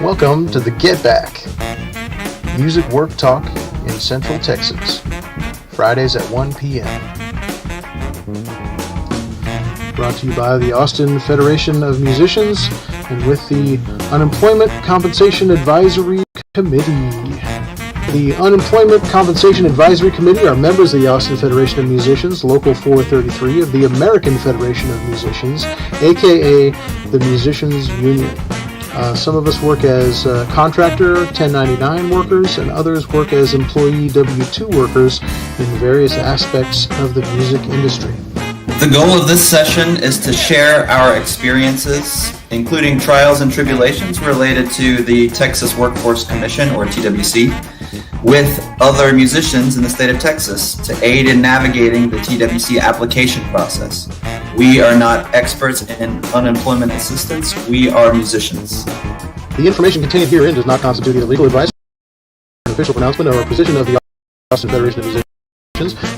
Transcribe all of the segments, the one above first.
Welcome to the Get Back, music work talk in Central Texas, Fridays at 1 p.m. Brought to you by the Austin Federation of Musicians and with the Unemployment Compensation Advisory Committee. The Unemployment Compensation Advisory Committee are members of the Austin Federation of Musicians, Local 433 of the American Federation of Musicians, aka the Musicians Union. Some of us work as contractor 1099 workers, and others work as employee W-2 workers in various aspects of the music industry. The goal of this session is to share our experiences, including trials and tribulations related to the Texas Workforce Commission, or TWC, with other musicians in the state of Texas to aid in navigating the TWC application process. We are not experts in unemployment assistance. We are musicians. The information contained herein does not constitute either legal advice, an official pronouncement, or a position of the Austin Federation of Musicians.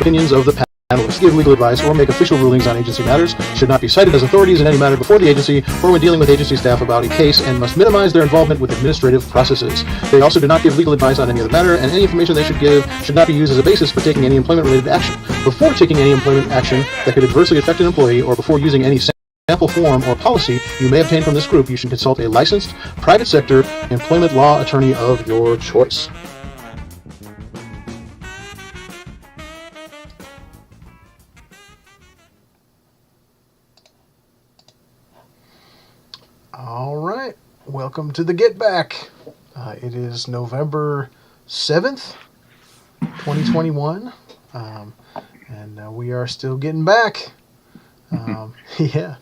Opinions of the panelists give legal advice or make official rulings on agency matters, should not be cited as authorities in any matter before the agency or when dealing with agency staff about a case, and must minimize their involvement with administrative processes. They also do not give legal advice on any other matter, and any information they should give should not be used as a basis for taking any employment-related action. Before taking any employment action that could adversely affect an employee, or before using any sample form or policy you may obtain from this group, you should consult a licensed private sector employment law attorney of your choice. All right, welcome to the Get Back. It is November 7th, 2021, and we are still getting back. Yeah,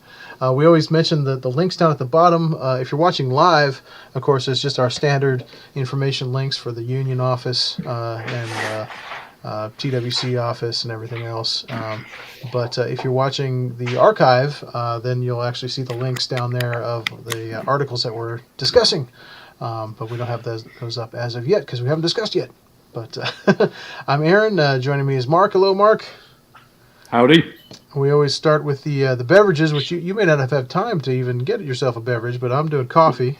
we always mention the links down at the bottom. If you're watching live, of course, it's just our standard information links for the union office and TWC office and everything else. But if you're watching the archive, then you'll actually see the links down there of the articles that we're discussing. But we don't have those up as of yet because we haven't discussed yet. But I'm Aaron. Joining me is Mark. Hello, Mark. Howdy. We always start with the beverages, which you may not have had time to even get yourself a beverage, but I'm doing coffee.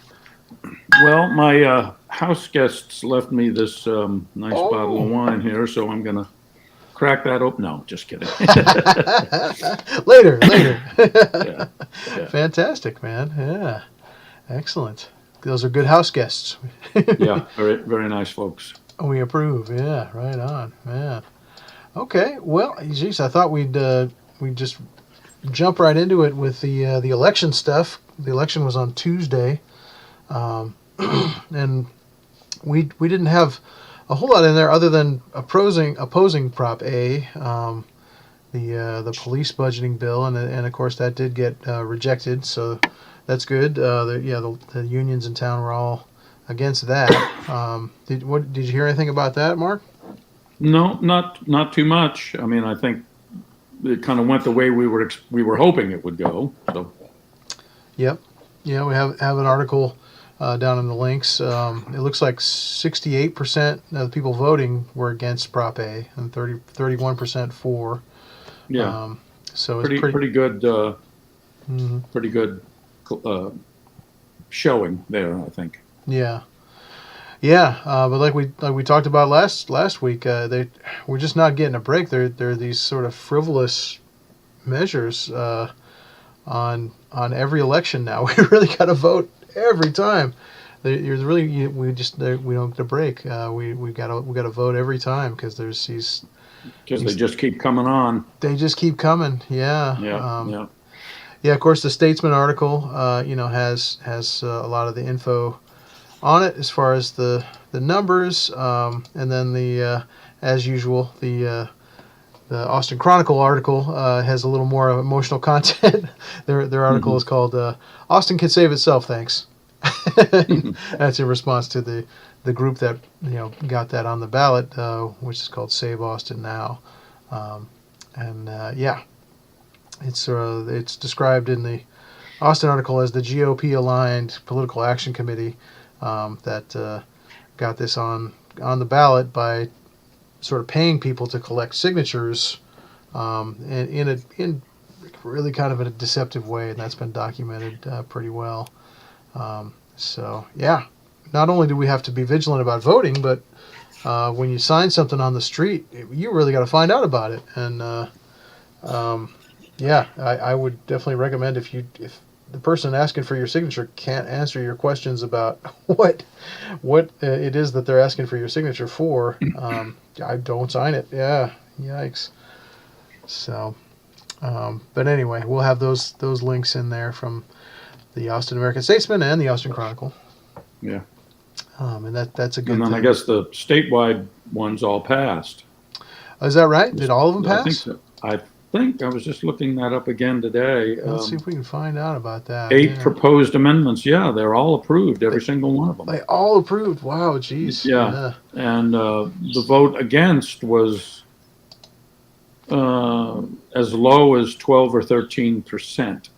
Well, my house guests left me this nice bottle of wine here, so I'm going to crack that open. No, just kidding. Later. Yeah. Fantastic, man. Yeah. Excellent. Those are good house guests. Yeah, very, very nice folks. We approve. Yeah, right on, man. Okay, well, geez, I thought we'd just jump right into it with the election stuff. The election was on Tuesday. And we didn't have a whole lot in there other than opposing Prop A, the police budgeting bill, and of course that did get rejected, so that's good. The unions in town were all against that. Did you hear anything about that, Mark? No, not too much. I mean, I think it kind of went the way we were hoping it would go. So. Yep. Yeah, we have an article down in the links. It looks like 68% of the people voting were against Prop A and 31% for. Yeah. So it's pretty good. Pretty good showing there, I think. Yeah. Yeah, but like we talked about last week, we're just not getting a break. There are these sort of frivolous measures on every election now. We really got to vote every time. We don't get a break. We got to vote every time because there's these. Because they just keep coming on. They just keep coming. Yeah. Yeah. Yeah. Of course, the Statesman article, has a lot of the info on it as far as the numbers, and then the as usual the Austin Chronicle article has a little more emotional content. Their article is called "Austin Can Save Itself, Thanks." That's in response to the group that got that on the ballot, which is called Save Austin Now, it's described in the Austin article as the GOP aligned political action committee that got this on the ballot by sort of paying people to collect signatures in really kind of a deceptive way, and that's been documented pretty well. So yeah, not only do we have to be vigilant about voting, but when you sign something on the street, you really got to find out about it. And yeah, I would definitely recommend if the person asking for your signature can't answer your questions about what it is that they're asking for your signature for, I don't sign it. Yeah, yikes. So, but anyway, we'll have those links in there from the Austin American Statesman and the Austin Chronicle. Yeah. And that's a good And then thing. I guess the statewide ones all passed. Is that right? Did all of them pass? I think so. I think I was just looking that up again today. Let's see if we can find out about that. 8 proposed amendments. Yeah, they're all approved, every single one of them. They all approved. Wow, geez. Yeah. And the vote against was as low as 12 or 13%.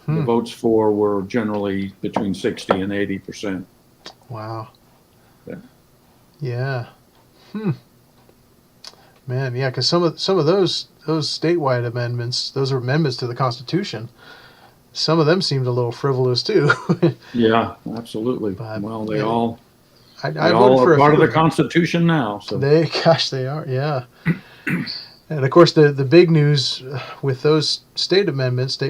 The votes for were generally between 60 and 80%. Wow. Yeah. Yeah. Man, yeah, because some of those statewide amendments, those are amendments to the Constitution. Some of them seemed a little frivolous too. Yeah, absolutely. But, well, they yeah, all I they voted all for are a part of few the Constitution now. So they are, yeah. And of course, the big news with those state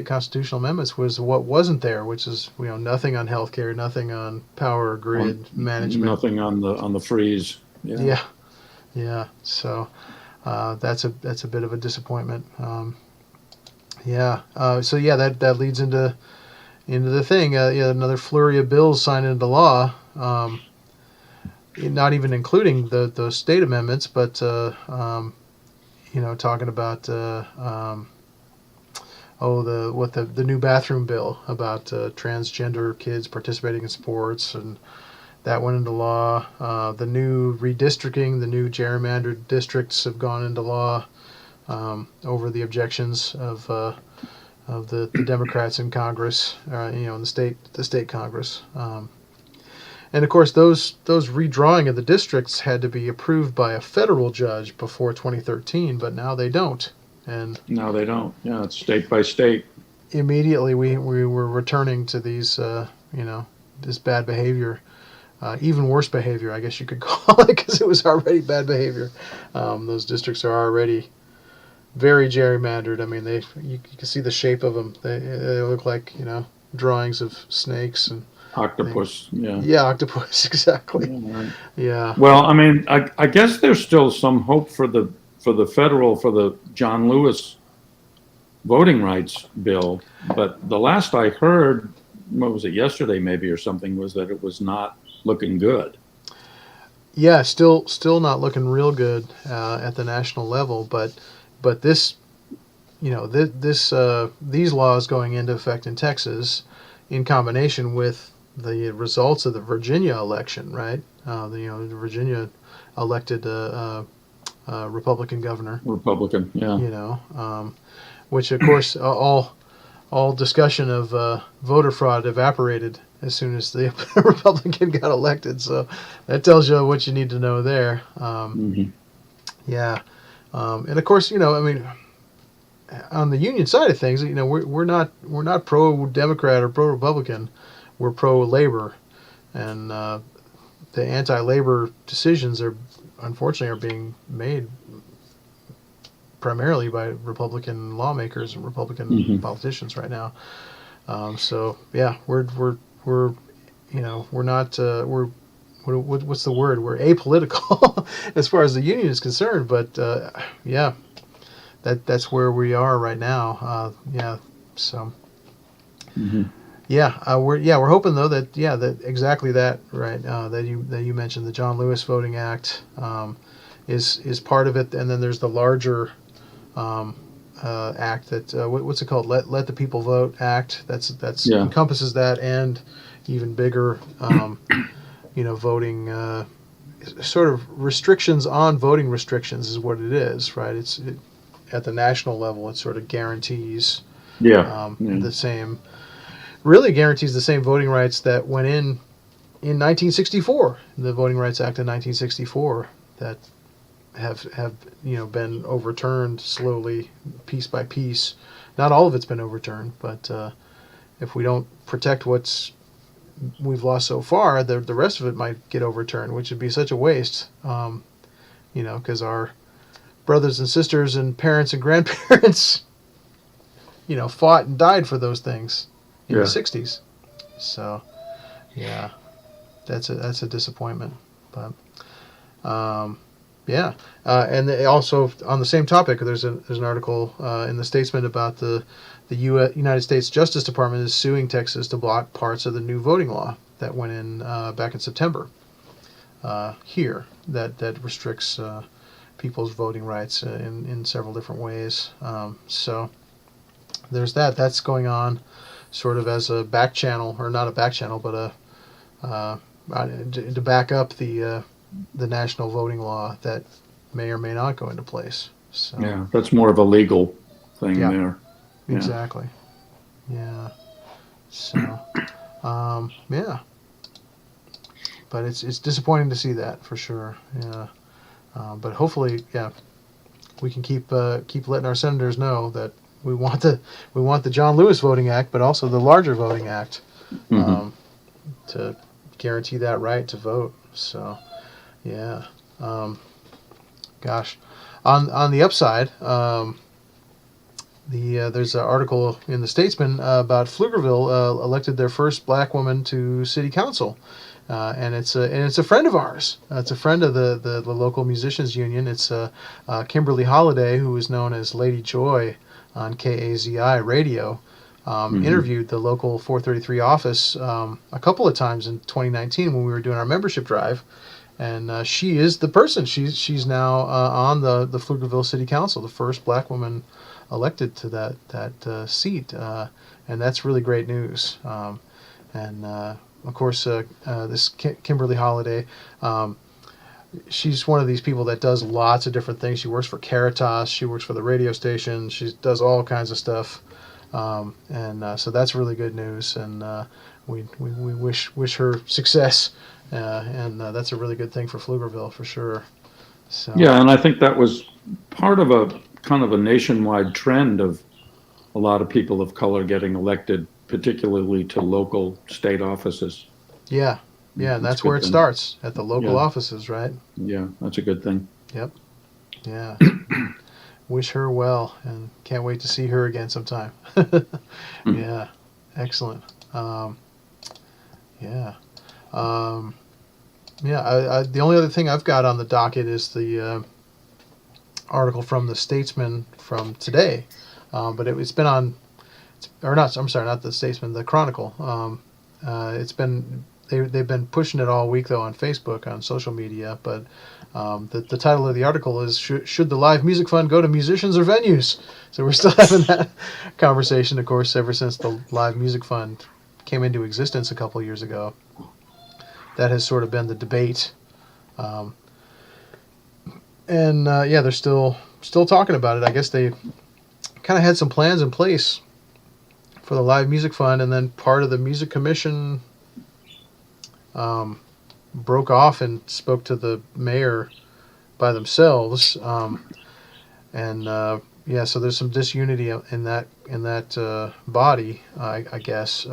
constitutional amendments, was what wasn't there, which is nothing on healthcare, nothing on power grid management, nothing on the freeze. Yeah. So that's a bit of a disappointment. So that leads into the thing. Another flurry of bills signed into law. Not even including those state amendments, but talking about the new bathroom bill about transgender kids participating in sports, and that went into law. The new redistricting, the new gerrymandered districts have gone into law over the objections of the Democrats in Congress, in the state Congress. And of course, those redrawing of the districts had to be approved by a federal judge before 2013, but now they don't. And now they don't. Yeah, it's state by state. Immediately, we were returning to these, this bad behavior, even worse behavior, I guess you could call it, because it was already bad behavior. Those districts are already very gerrymandered. I mean, you can see the shape of them. They look like drawings of snakes and octopus. Yeah, octopus, exactly. Yeah, right. Yeah. Well, I mean, I guess there's still some hope for the John Lewis voting rights bill, but the last I heard, what was it, yesterday maybe or something, was that it was not looking good. Yeah, still not looking real good at the national level, but this, these laws going into effect in Texas, in combination with the results of the Virginia election, right? The Virginia elected a Republican governor. Republican, yeah. Which of course all discussion of voter fraud evaporated as soon as the Republican got elected. So that tells you what you need to know there. Yeah, and of course, on the union side of things, we're not pro Democrat or pro Republican. We're pro labor, and the anti-labor decisions unfortunately are being made primarily by Republican lawmakers and Republican politicians right now. So yeah, we're not what's the word? We're apolitical as far as the union is concerned, but yeah, that's where we are right now. So. We're hoping though that exactly that, right, that you mentioned, the John Lewis Voting Act is part of it, and then there's the larger act that what's it called? Let the People Vote Act. That's encompasses that, and even bigger, voting sort of restrictions on voting restrictions is what it is, right? At the national level, it sort of guarantees the same. Really guarantees the same voting rights that went in 1964, the Voting Rights Act of 1964, that have been overturned slowly, piece by piece. Not all of it's been overturned, but if we don't protect what's we've lost so far, the rest of it might get overturned, which would be such a waste. Because our brothers and sisters and parents and grandparents, fought and died for those things in the Yeah. '60s. So, yeah, that's a disappointment. But yeah, and also on the same topic, there's an article in the Statesman about the United States Justice Department is suing Texas to block parts of the new voting law that went in back in September here that restricts people's voting rights in several different ways. So there's that. That's going on sort of as a back channel, or not a back channel, but to back up the national voting law that may or may not go into place. So Yeah, that's more of a legal thing Yeah. there. Yeah. exactly. Yeah. So yeah. But it's disappointing to see that for sure. Yeah. But hopefully, yeah, we can keep letting our senators know that we want the John Lewis Voting Act, but also the larger Voting Act to guarantee that right to vote. So, yeah, gosh, on the upside, there's an article in the Statesman about Pflugerville elected their first black woman to city council. And it's a friend of ours. It's a friend of the local musicians union. It's Kimberly Holiday, who is known as Lady Joy on KAZI radio. Interviewed the local 433 office a couple of times in 2019 when we were doing our membership drive, and she is the person. She's now on the Pflugerville City Council, the first black woman elected to that seat, and that's really great news. And of course, this Kimberly Holiday, she's one of these people that does lots of different things. She works for Caritas. She works for the radio station. She does all kinds of stuff. So that's really good news. And we wish her success. And that's a really good thing for Pflugerville for sure. So Yeah, and I think that was part of a kind of a nationwide trend of a lot of people of color getting elected, particularly to local state offices. yeah, and that's a good where it thing. starts, at the local Yeah. offices, right? Yeah, that's a good thing. Yep. Yeah. Wish her well, and can't wait to see her again sometime. Yeah. Excellent. Yeah. The only other thing I've got on the docket is the article from the Statesman from today, but it's been on, or not. I'm sorry, not the Statesman, the Chronicle. It's been they've been pushing it all week though on Facebook, on social media. But the title of the article is "Should the Live Music Fund go to musicians or venues?" So we're still having that conversation, of course, ever since the Live Music Fund came into existence a couple of years ago. That has sort of been the debate, they're still talking about it. I guess they kind of had some plans in place for the Live Music Fund, and then part of the Music Commission broke off and spoke to the mayor by themselves, so there's some disunity in that body, I guess,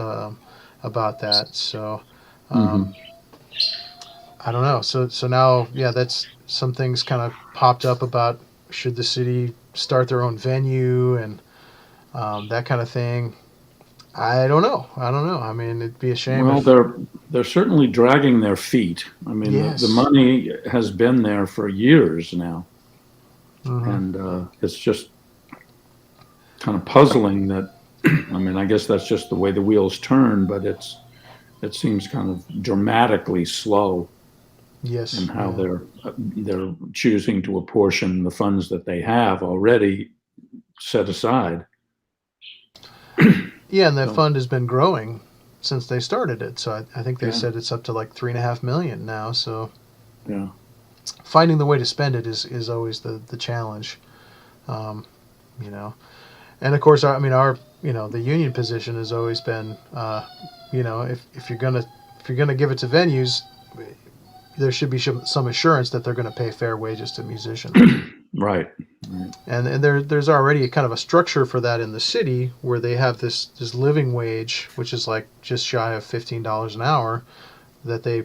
about that. So. I don't know. So now, that's some things kind of popped up about should the city start their own venue and that kind of thing. I don't know. I mean, it'd be a shame. Well, they're certainly dragging their feet. I mean, Yes. the money has been there for years now, Mhm. and it's just kind of puzzling that. I mean, I guess that's just the way the wheels turn, but it seems kind of dramatically slow. Yes. And how they're choosing to apportion the funds that they have already set aside. Yeah, and that fund has been growing since they started it. So I think they said it's up to like $3.5 million now. So yeah, finding the way to spend it is always the challenge, And of course, our the union position has always been, if you're gonna give it to venues, there should be some assurance that they're going to pay fair wages to musicians. Right. And there's already a kind of a structure for that in the city where they have this living wage, which is like just shy of $15 an hour, that they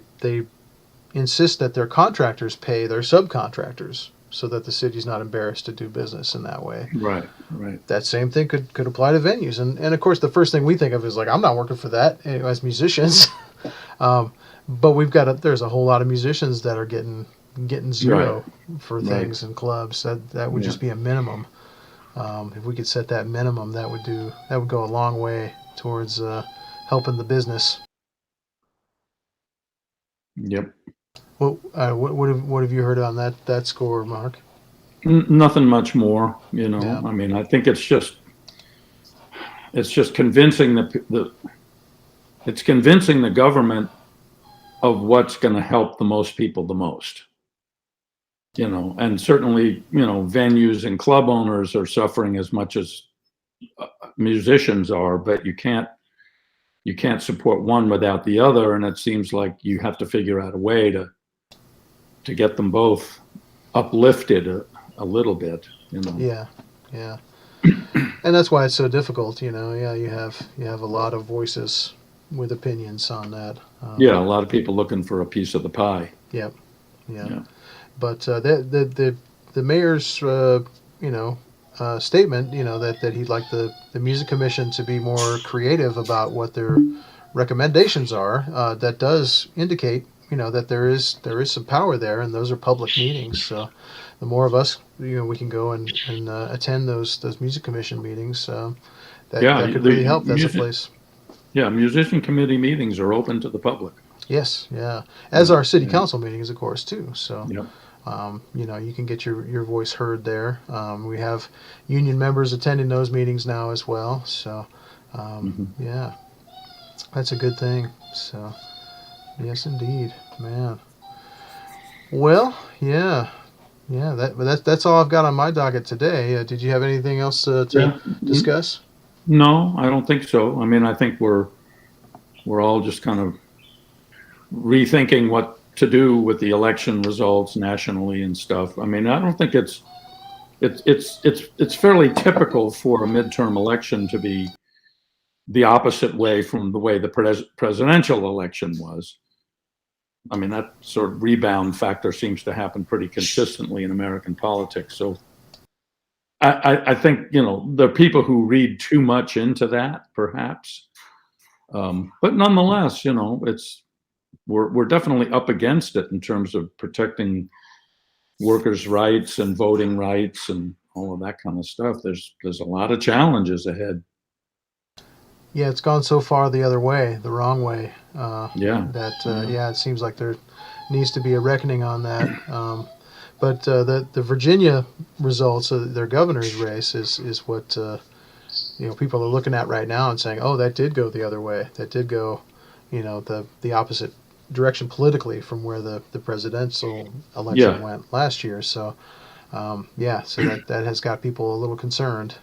insist that their contractors pay their subcontractors so that the city's not embarrassed to do business in that way. Right, right. That same thing could apply to venues. And of course, the first thing we think of is like, I'm not working for that as musicians. But there's a whole lot of musicians that are getting zero for things in clubs. That would just be a minimum. If we could set that minimum, that would go a long way towards helping the business. Yep. Well, what have you heard on that score, Mark? Nothing much more, Yeah. I mean, I think it's just convincing it's convincing the government of what's going to help the most people the most. And certainly, venues and club owners are suffering as much as musicians are, but you can't support one without the other, and it seems like you have to figure out a way to get them both uplifted a little bit. Yeah. And that's why it's so difficult. You have a lot of voices with opinions on that. Yeah, a lot of people looking for a piece of the pie. Yep. Yeah. But the mayor's statement, that he'd like the music commission to be more creative about what their recommendations are. That does indicate that there is some power there, and those are public meetings. So the more of us we can go and attend those music commission meetings, that could really help. That's a place. Yeah, musician committee meetings are open to the public. Yes, yeah, as are city council meetings, of course, too. So. Yep. You can get your voice heard there. We have union members attending those meetings now as well. So, yeah, that's a good thing. So, yes, indeed, man. Well, yeah. That's all I've got on my docket today. Did you have anything else to discuss? No, I don't think so. I mean, I think we're all just kind of rethinking what to do with the election results nationally and stuff. I mean, I don't think it's fairly typical for a midterm election to be the opposite way from the way the presidential election was. I mean, that sort of rebound factor seems to happen pretty consistently in American politics. So I think, there are people who read too much into that, perhaps. But nonetheless, we're definitely up against it in terms of protecting workers' rights and voting rights and all of that kind of stuff. There's a lot of challenges ahead. Yeah, it's gone so far the other way, the wrong way. It seems like there needs to be a reckoning on that. But the Virginia results of their governor's race is what people are looking at right now and saying, oh, that did go the other way. That did go, the opposite direction politically from where the presidential election went last year. So, so that has got people a little concerned.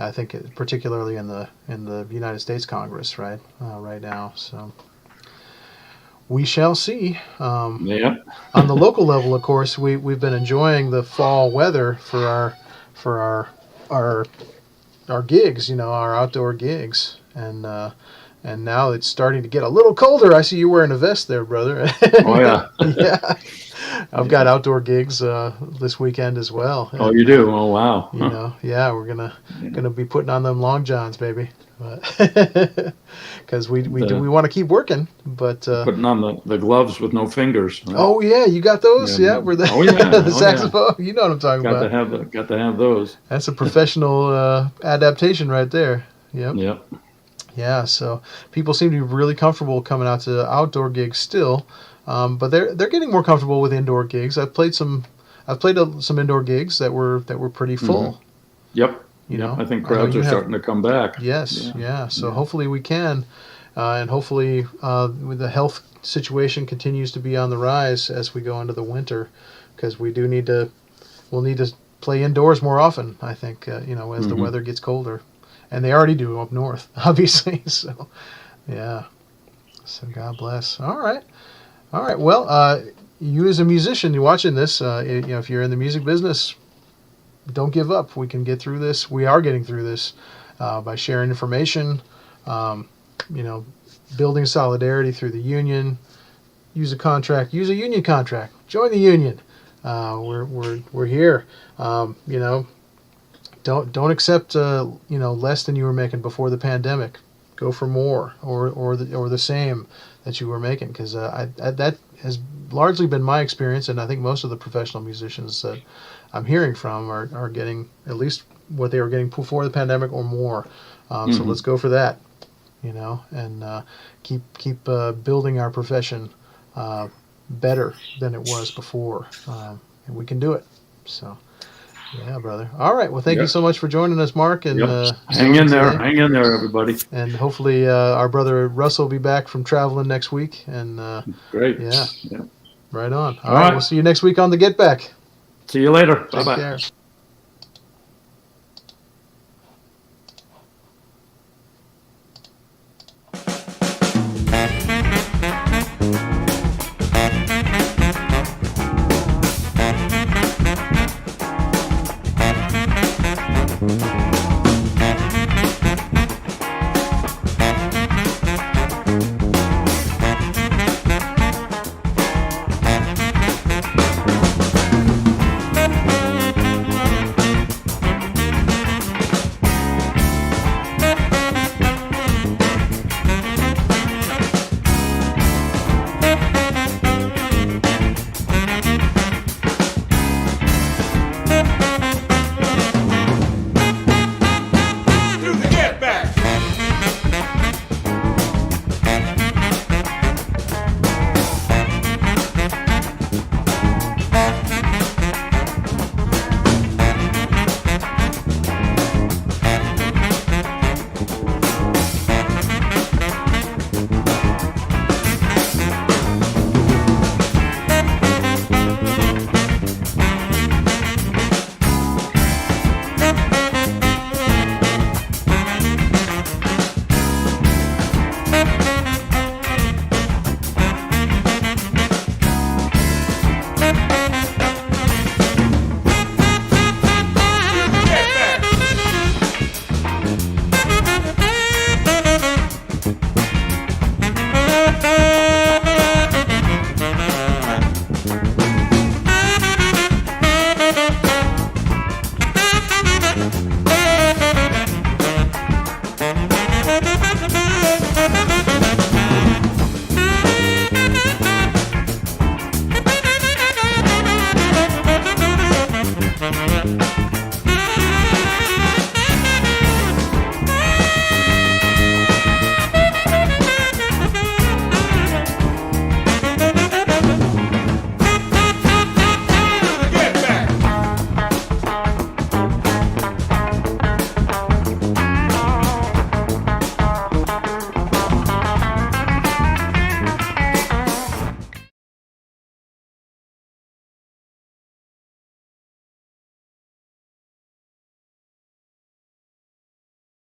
I think particularly in the United States Congress right now. So we shall see. On the local level, of course, we've been enjoying the fall weather for our gigs, our outdoor gigs, and now it's starting to get a little colder. I see you wearing a vest there, brother. Oh yeah. Yeah. I've got outdoor gigs this weekend as well. Oh, you do? Oh, wow. We're gonna be putting on them long johns, baby, because we want to keep working. But putting on the gloves with no fingers. Right? Oh yeah, you got those? Yeah, where the saxophone. Yeah. You know what I'm talking about. Got to have those. That's a professional adaptation right there. Yep. Yep. Yeah, so people seem to be really comfortable coming out to outdoor gigs still, but they're getting more comfortable with indoor gigs. I've played some indoor gigs that were pretty full. Mm-hmm. Yep. I think crowds are starting to come back. Yes, yeah. So hopefully we can, and hopefully with the health situation continues to be on the rise as we go into the winter, because we'll need to play indoors more often. I think as the weather gets colder. And they already do up north, obviously. So, yeah. So God bless. All right. Well, you as a musician, you're watching this. If you're in the music business, don't give up. We can get through this. We are getting through this by sharing information, you know, building solidarity through the union. Use a union contract. Join the union. We're here. You know, don't accept you know, less than you were making before the pandemic. Go for more or the same that you were making, because that has largely been my experience, and I think most of the professional musicians that I'm hearing from are getting at least what they were getting before the pandemic or more. So let's go for that, you know, and keep building our profession better than it was before, and we can do it. So. Yeah, brother. All right. Well, thank you Yep. so much for joining us, Mark. And Hang in there. today. Hang in there, everybody. And hopefully, our brother Russell will be back from traveling next week. And Great. yeah, Yeah. right on. All All right. right. We'll see you next week on the Get Back. See you later. Take Bye-bye. care.